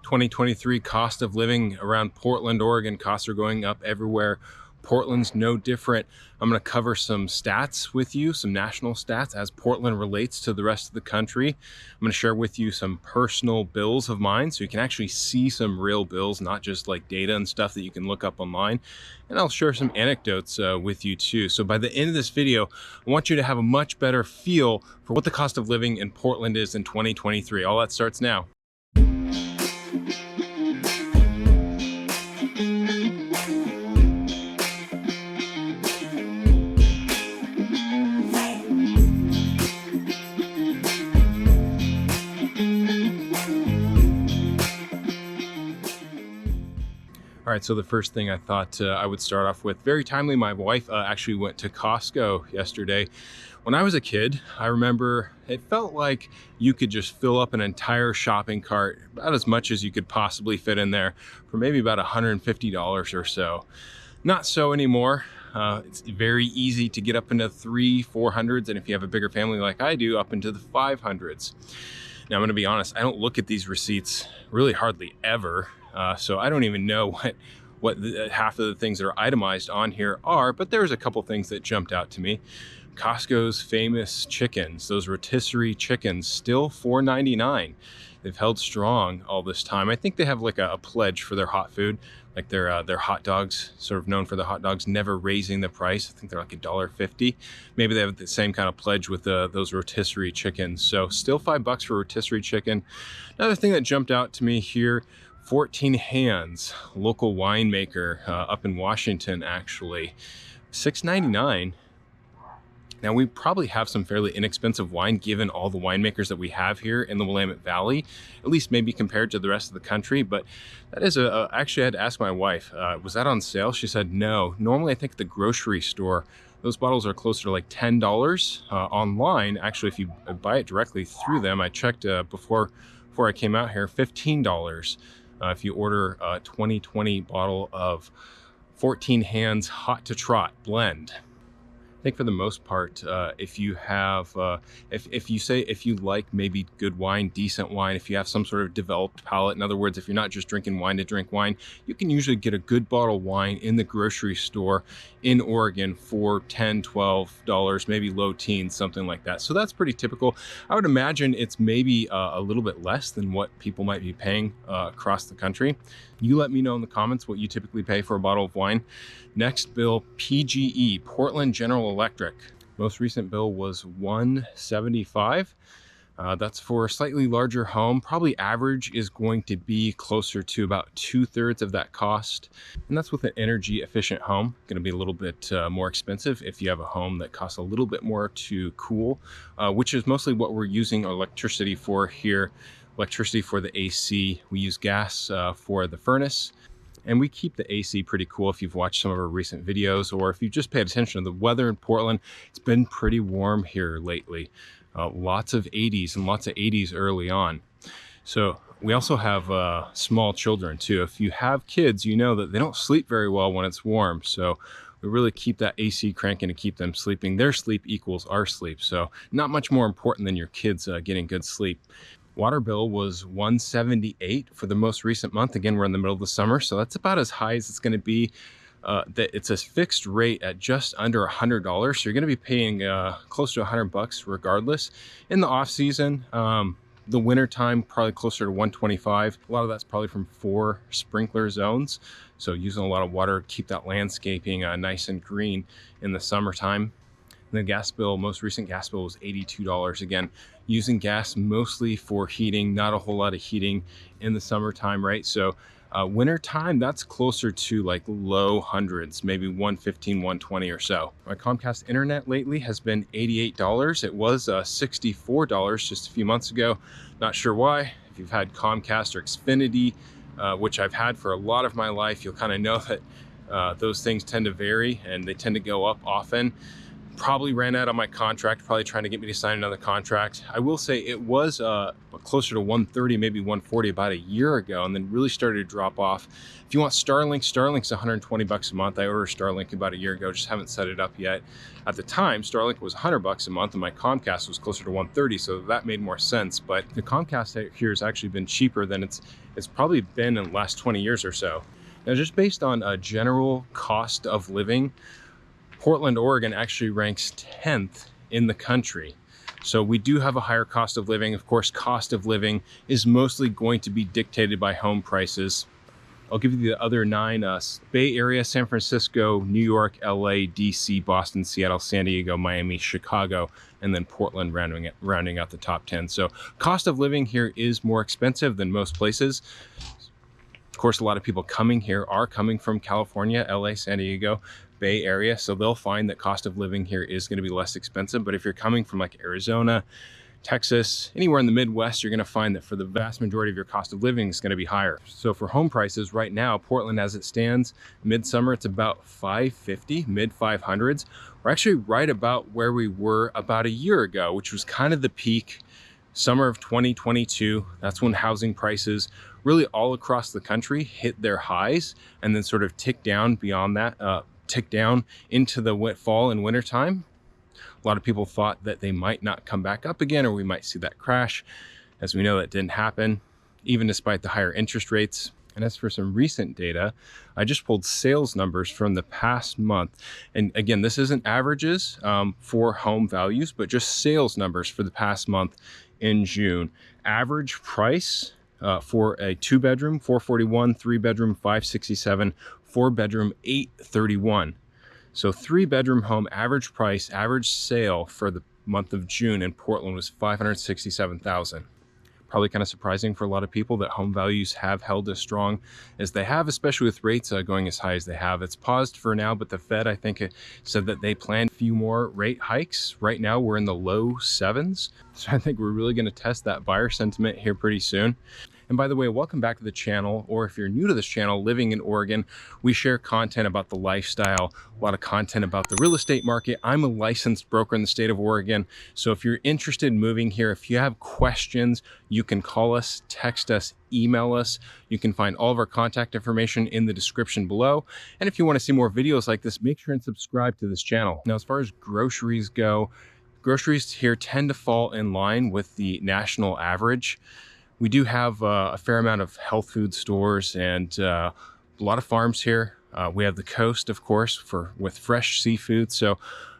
2023 cost of living around Portland, Oregon. Costs are going up everywhere. Portland's no different. I'm going to cover some stats with you, some national stats as Portland relates to the rest of the country. I'm going to share with you some personal bills of mine so you can actually see some real bills, not just like data and stuff that you can look up online. And I'll share some anecdotes with you too. So by the end of this video, I want you to have a much better feel for what the cost of living in Portland is in 2023. All that starts now. All right, so the first thing I thought I would start off with, very timely, my wife actually went to Costco yesterday. When I was a kid, I remember it felt like you could just fill up an entire shopping cart, about as much as you could possibly fit in there, for maybe about $150 or so. Not so anymore. It's very easy to get up into 300-400s, and if you have a bigger family like I do, up into the 500s. Now, I'm gonna be honest, I don't look at these receipts really hardly ever. So I don't even know what half of the things that are itemized on here are, but there's a couple things that jumped out to me. Costco's famous chickens, those rotisserie chickens, still $4.99. They've held strong all this time. I think they have like a pledge for their hot food, like their hot dogs, sort of known for the hot dogs, never raising the price. I think they're like $1.50. Maybe they have the same kind of pledge with those rotisserie chickens. So still $5 for rotisserie chicken. Another thing that jumped out to me here, 14 Hands, local winemaker up in Washington, actually, $6.99. Now, we probably have some fairly inexpensive wine given all the winemakers that we have here in the Willamette Valley, at least maybe compared to the rest of the country. But that is actually I had to ask my wife, was that on sale? She said no. Normally, I think at the grocery store, those bottles are closer to like $10 online. Actually, if you buy it directly through them, I checked before I came out here, $15. If you order a 2020 bottle of 14 Hands Hot to Trot blend. I think for the most part, if you have, if you like maybe good wine, decent wine, if you have some sort of developed palate, in other words, if you're not just drinking wine to drink wine, you can usually get a good bottle of wine in the grocery store in Oregon for $10, $12, maybe low teens, something like that. So that's pretty typical. I would imagine it's maybe a little bit less than what people might be paying across the country. You let me know in the comments what you typically pay for a bottle of wine. Next bill, PGE, Portland General Electric. Most recent bill was $175. That's for a slightly larger home. Probably average is going to be closer to about 2/3 of that cost. And that's with an energy efficient home. Going to be a little bit more expensive if you have a home that costs a little bit more to cool, which is mostly what we're using our electricity for here. Electricity for the AC. We use gas for the furnace. And we keep the AC pretty cool. If you've watched some of our recent videos, or if you just paid attention to the weather in Portland, it's been pretty warm here lately. Lots of 80s and lots of 80s early on. So we also have small children too. If you have kids, you know that they don't sleep very well when it's warm. So we really keep that AC cranking to keep them sleeping. Their sleep equals our sleep. So not much more important than your kids getting good sleep. Water bill was $178 for the most recent month. Again, we're in the middle of the summer, so that's about as high as it's going to be. That it's a fixed rate at just under $100, so you're going to be paying close to $100 regardless. In the off season, the winter time, probably closer to $125. A lot of that's probably from 4 sprinkler zones, so using a lot of water to keep that landscaping nice and green in the summertime. The gas bill, most recent gas bill was $82. Again, using gas mostly for heating, not a whole lot of heating in the summertime, right? So winter time, that's closer to like low hundreds, maybe $115, $120 or so. My Comcast internet lately has been $88. It was $64 just a few months ago. Not sure why. If you've had Comcast or Xfinity, which I've had for a lot of my life, you'll kind of know that those things tend to vary and they tend to go up often. Probably ran out on my contract, probably trying to get me to sign another contract. I will say it was closer to 130, maybe 140 about a year ago, and then really started to drop off. If you want Starlink, Starlink's 120 bucks a month. I ordered Starlink about a year ago, just haven't set it up yet. At the time, Starlink was 100 bucks a month and my Comcast was closer to 130, so that made more sense. But the Comcast here has actually been cheaper than it's probably been in the last 20 years or so. Now, just based on a general cost of living, Portland, Oregon actually ranks 10th in the country. So we do have a higher cost of living. Of course, cost of living is mostly going to be dictated by home prices. I'll give you the other 9: Bay Area, San Francisco, New York, LA, DC, Boston, Seattle, San Diego, Miami, Chicago, and then Portland rounding out the top 10. So cost of living here is more expensive than most places. Of course, a lot of people coming here are coming from California, LA, San Diego, Bay Area, so they'll find that cost of living here is going to be less expensive. But if you're coming from like Arizona, Texas, anywhere in the Midwest, you're going to find that for the vast majority of your cost of living is going to be higher. So for home prices right now, Portland as it stands, midsummer, it's about $550, mid 500s. We're actually right about where we were about a year ago, which was kind of the peak summer of 2022. That's when housing prices really all across the country hit their highs and then sort of tick down beyond that, tick down into the fall and winter time. A lot of people thought that they might not come back up again, or we might see that crash. As we know, that didn't happen, even despite the higher interest rates. And as for some recent data, I just pulled sales numbers from the past month. And again, this isn't averages for home values, but just sales numbers for the past month in June. Average price for a 2-bedroom, $441, 3-bedroom, $567, 4-bedroom, $831. So 3-bedroom home, average price, average sale for the month of June in Portland was $567,000. Probably kind of surprising for a lot of people that home values have held as strong as they have, especially with rates going as high as they have. It's paused for now, but the Fed, I think, said that they plan a few more rate hikes. Right now, we're in the low 7s. So I think we're really going to test that buyer sentiment here pretty soon. And by the way, welcome back to the channel, or if you're new to this channel, living in Oregon, we share content about the lifestyle, a lot of content about the real estate market. I'm a licensed broker in the state of Oregon. So if you're interested in moving here, if you have questions, you can call us, text us, email us. You can find all of our contact information in the description below. And if you want to see more videos like this, make sure and subscribe to this channel. Now, as far as groceries go, groceries here tend to fall in line with the national average. We do have a fair amount of health food stores and a lot of farms here. We have the coast, of course, with fresh seafood. So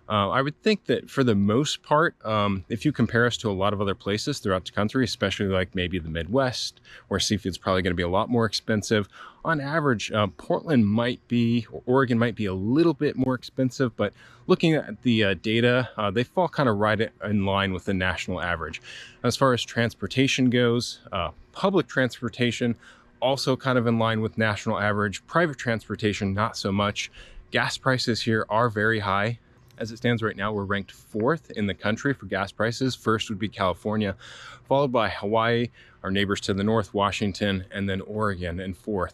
I would think that for the most part, if you compare us to a lot of other places throughout the country, especially like maybe the Midwest, where seafood's probably going to be a lot more expensive, on average, Portland might be, or Oregon might be a little bit more expensive, but looking at the data, they fall kind of right in line with the national average. As far as transportation goes, public transportation, also kind of in line with national average. Private transportation, not so much. Gas prices here are very high. As it stands right now, we're ranked 4th in the country for gas prices. First would be California, followed by Hawaii, our neighbors to the north, Washington, and then Oregon in 4th.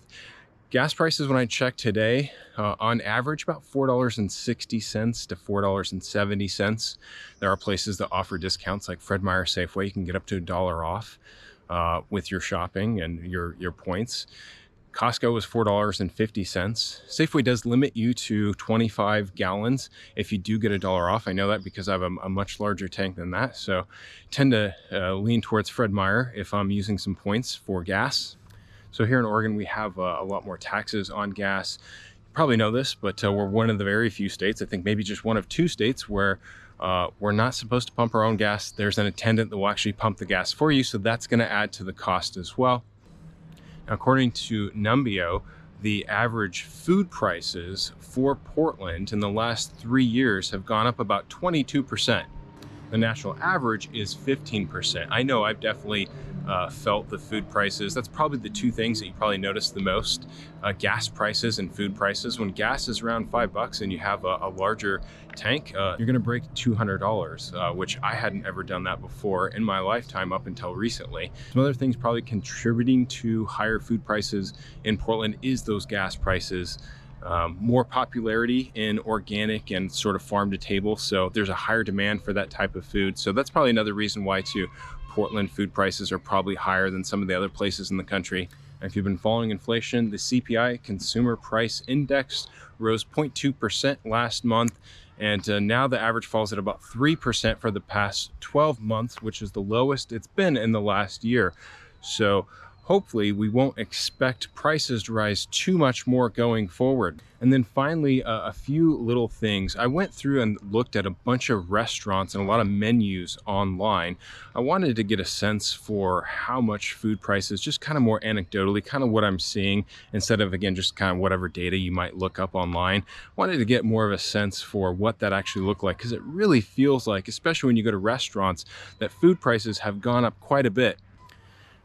Gas prices, when I checked today, on average about $4.60 to $4.70. There are places that offer discounts like Fred Meyer Safeway. You can get up to $1 off with your shopping and your points. Costco was $4.50. Safeway does limit you to 25 gallons if you do get $1 off. I know that because I have a much larger tank than that. So tend to lean towards Fred Meyer if I'm using some points for gas. So here in Oregon, we have a lot more taxes on gas. You probably know this, but we're one of the very few states, I think maybe just one of 2 states where we're not supposed to pump our own gas. There's an attendant that will actually pump the gas for you. So that's going to add to the cost as well. According to Numbeo, the average food prices for Portland in the last 3 years have gone up about 22%. The national average is 15%. I know I've definitely felt the food prices. That's probably the 2 things that you probably notice the most, gas prices and food prices. When gas is around $5 and you have a larger tank, you're gonna break $200, which I hadn't ever done that before in my lifetime up until recently. Some other things probably contributing to higher food prices in Portland is those gas prices. more popularity in organic and sort of farm to table. So there's a higher demand for that type of food. So that's probably another reason why too, Portland food prices are probably higher than some of the other places in the country. And if you've been following inflation, the CPI, Consumer Price Index, rose 0.2% last month. And now the average falls at about 3% for the past 12 months, which is the lowest it's been in the last year. So hopefully we won't expect prices to rise too much more going forward. And then finally, a few little things. I went through and looked at a bunch of restaurants and a lot of menus online. I wanted to get a sense for how much food prices, just kind of more anecdotally, kind of what I'm seeing, instead of, again, just kind of whatever data you might look up online. I wanted to get more of a sense for what that actually looked like, because it really feels like, especially when you go to restaurants, that food prices have gone up quite a bit.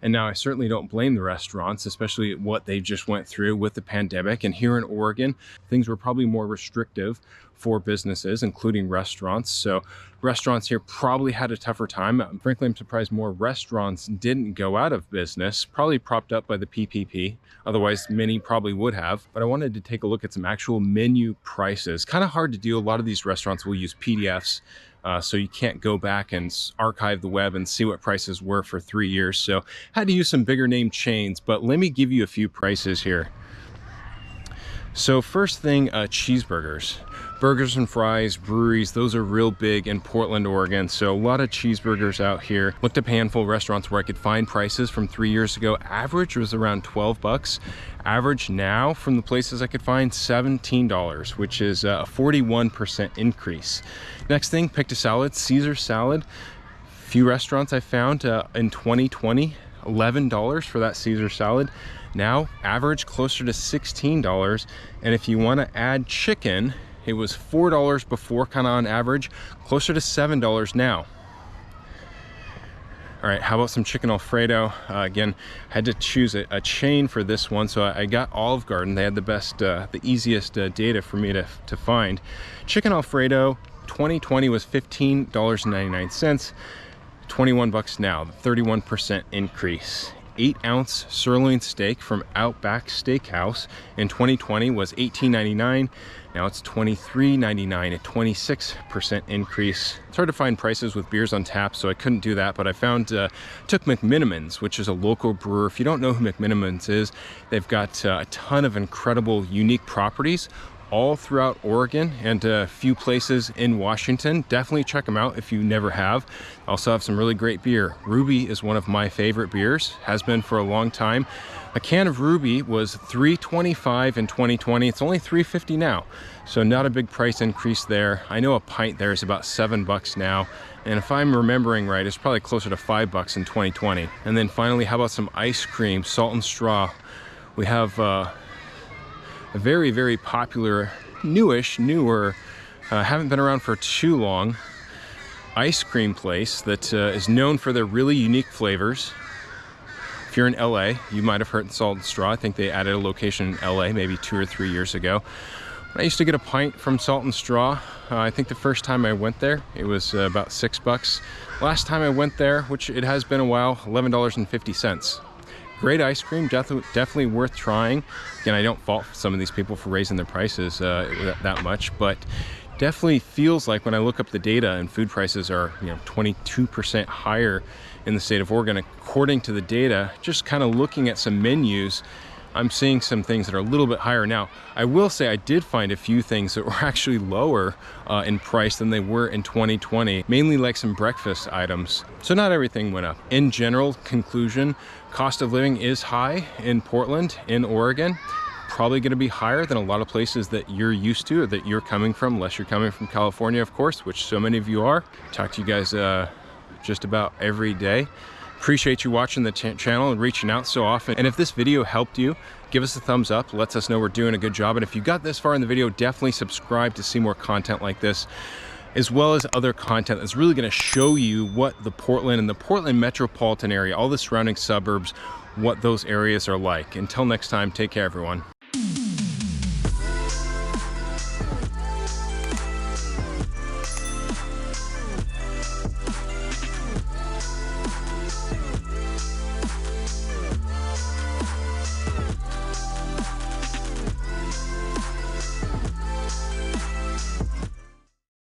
And now I certainly don't blame the restaurants, especially what they just went through with the pandemic. And here in Oregon, things were probably more restrictive for businesses, including restaurants. So restaurants here probably had a tougher time. Frankly, I'm surprised more restaurants didn't go out of business, probably propped up by the PPP. Otherwise, many probably would have. But I wanted to take a look at some actual menu prices. Kind of hard to do. A lot of these restaurants will use PDFs. So you can't go back and archive the web and see what prices were for 3 years. So had to use some bigger name chains, but let me give you a few prices here. So first thing, cheeseburgers. Burgers and fries, breweries, those are real big in Portland, Oregon. So a lot of cheeseburgers out here. Looked up a handful of restaurants where I could find prices from 3 years ago. Average was around 12 bucks. Average now from the places I could find, $17, which is a 41% increase. Next thing, picked a salad, Caesar salad. Few restaurants I found in 2020, $11 for that Caesar salad. Now average closer to $16. And if you want to add chicken, it was $4 before, kind of on average, closer to $7 now. All right, how about some chicken Alfredo? Again, I had to choose a chain for this one, so I got Olive Garden. They had the best, the easiest data for me to find. Chicken Alfredo, 2020 was $15.99, 21 bucks now, 31% increase. 8-ounce sirloin steak from Outback Steakhouse in 2020 was $18.99. Now it's $23.99, a 26% increase. It's hard to find prices with beers on tap, so I couldn't do that, but I found, took McMenamins, which is a local brewer. If you don't know who McMenamins is, they've got a ton of incredible, unique properties all throughout Oregon and a few places in Washington. Definitely check them out if you never have. Also have some really great beer. Ruby is one of my favorite beers, has been for a long time. A can of Ruby was $3.25 in 2020. It's only $3.50 now, so not a big price increase there. I know a pint there is about $7 now, and if I'm remembering right, it's probably closer to $5 in 2020. And then finally, how about some ice cream, Salt and Straw? We have a very, very popular, newer, haven't been around for too long, ice cream place that is known for their really unique flavors. If you're in LA, you might have heard Salt and Straw. I think they added a location in LA maybe 2 or 3 years ago. I used to get a pint from Salt and Straw. I think the first time I went there, it was about $6. Last time I went there, which it has been a while, $11.50. Great ice cream, definitely worth trying. Again, I don't fault some of these people for raising their prices that much, but definitely feels like when I look up the data and food prices are 22% higher in the state of Oregon, according to the data, just kind of looking at some menus, I'm seeing some things that are a little bit higher. Now, I will say I did find a few things that were actually lower in price than they were in 2020, mainly like some breakfast items. So not everything went up. In general, conclusion, cost of living is high in Portland, in Oregon. Probably going to be higher than a lot of places that you're used to or that you're coming from, unless you're coming from California, of course, which so many of you are. Talk to you guys just about every day. Appreciate you watching the channel and reaching out so often. And if this video helped you, give us a thumbs up, lets us know we're doing a good job. And if you got this far in the video, definitely subscribe to see more content like this, as well as other content that's really going to show you what the Portland and the Portland metropolitan area, all the surrounding suburbs, what those areas are like. Until next time, take care, everyone.